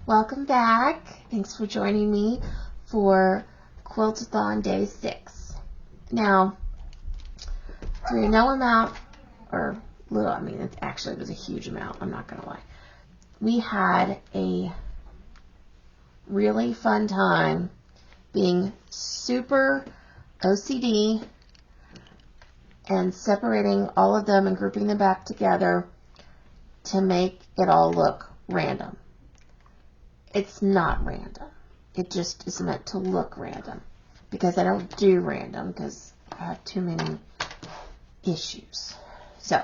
Welcome back. Thanks for joining me for Quilt-a-thon Day 6. Now, for no amount, or little, I mean, it actually was a huge amount, I'm not going to lie. We had a really fun time being super OCD and separating all of them and grouping them back together to make it all look random. It's not random. It just is meant to look random because I don't do random because I have too many issues. So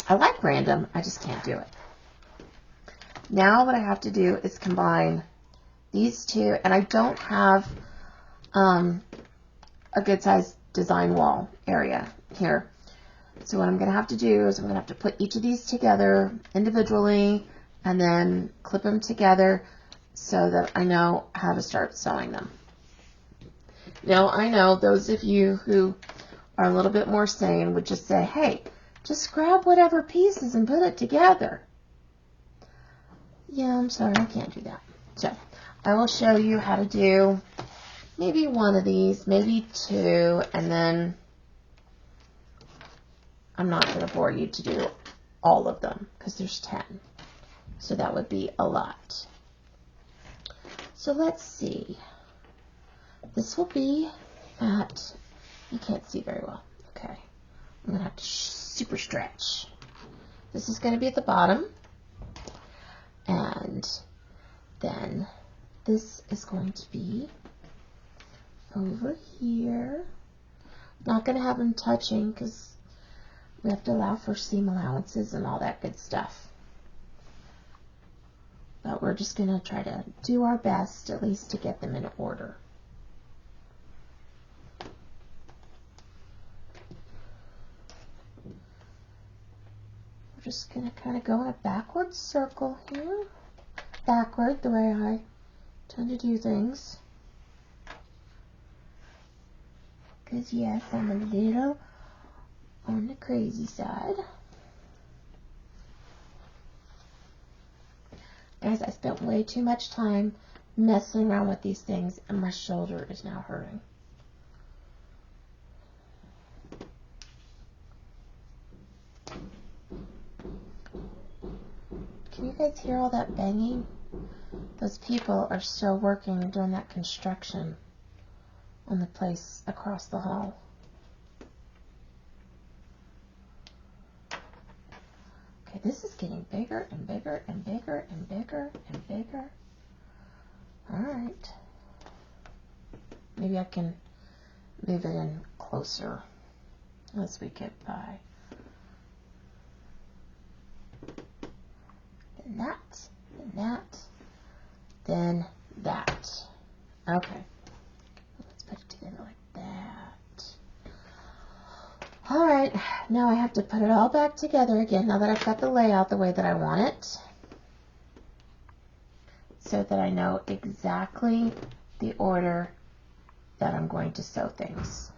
I like random, I just can't do it. Now what I have to do is combine these two, and I don't have a good size design wall area here. So what I'm going to have to do is I'm going to have to put each of these together individually and then clip them together so that I know how to start sewing them. Now I know those of you who are a little bit more sane would just say, hey, just grab whatever pieces and put it together. Yeah, I'm sorry, I can't do that. So I will show you how to do maybe one of these, maybe two, and then I'm not going to bore you to do all of them because there's 10. So that would be a lot. So let's see. This will be at, you can't see very well. Okay. I'm going to have to super stretch. This is going to be at the bottom. And then this is going to be over here. Not going to have them touching because we have to allow for seam allowances and all that good stuff. But we're just going to try to do our best, at least to get them in order. We're just going to kind of go in a backward circle here. Backward, the way I tend to do things. Because yes, I'm a little on the crazy side. Guys, I spent way too much time messing around with these things and my shoulder is now hurting. Can you guys hear all that banging? Those people are still working and doing that construction on the place across the hall. Okay, this is getting bigger and bigger and bigger and bigger and bigger. All right. Maybe I can move it in closer as we get by. Then that, then that, then that. Okay. Let's put it together like that. All right, now I have to put it all back together again now that I've got the layout the way that I want it, so that I know exactly the order that I'm going to sew things.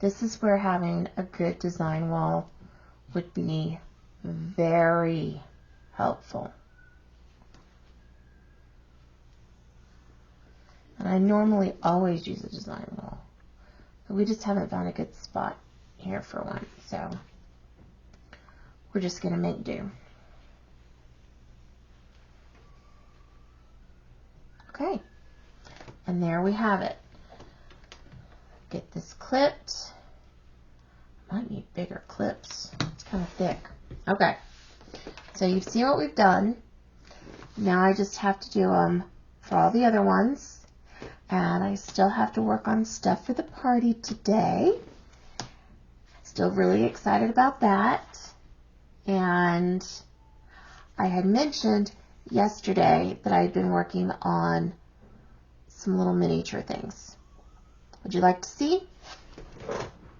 This is where having a good design wall would be very helpful. And I normally always use a design wall, but we just haven't found a good spot here for one, so we're just going to make do. Okay, and there we have it. Get this clipped. Might need bigger clips. It's kind of thick. Okay, so you've seen what we've done. Now I just have to do them for all the other ones. And I still have to work on stuff for the party today. Still really excited about that. And I had mentioned yesterday that I had been working on some little miniature things. Would you like to see?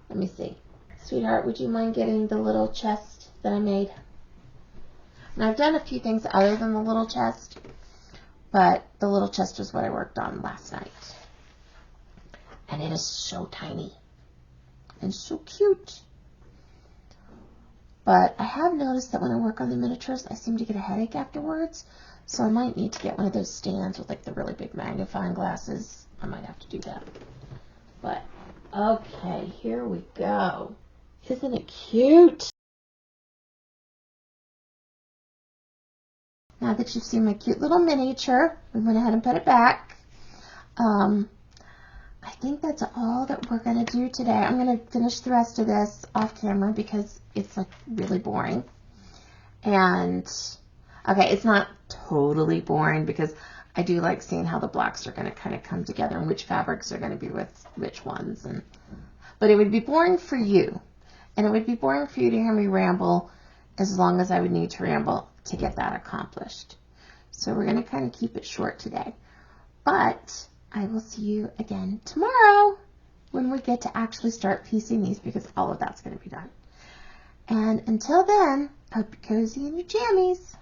Let me see. Sweetheart, would you mind getting the little chest that I made? And I've done a few things other than the little chest, but the little chest was what I worked on last night. And it is so tiny and so cute. But I have noticed that when I work on the miniatures, I seem to get a headache afterwards. So I might need to get one of those stands with like the really big magnifying glasses. I might have to do that. But, okay, here we go. Isn't it cute? Now that you've seen my cute little miniature, we went ahead and put it back. I think that's all that we're going to do today. I'm going to finish the rest of this off camera because it's like really boring. And, okay, it's not totally boring because I do like seeing how the blocks are going to kind of come together and which fabrics are going to be with which ones. But it would be boring for you. And it would be boring for you to hear me ramble as long as I would need to ramble to get that accomplished. So we're going to kind of keep it short today. But I will see you again tomorrow when we get to actually start piecing these because all of that's going to be done. And until then, hope you're cozy in your jammies.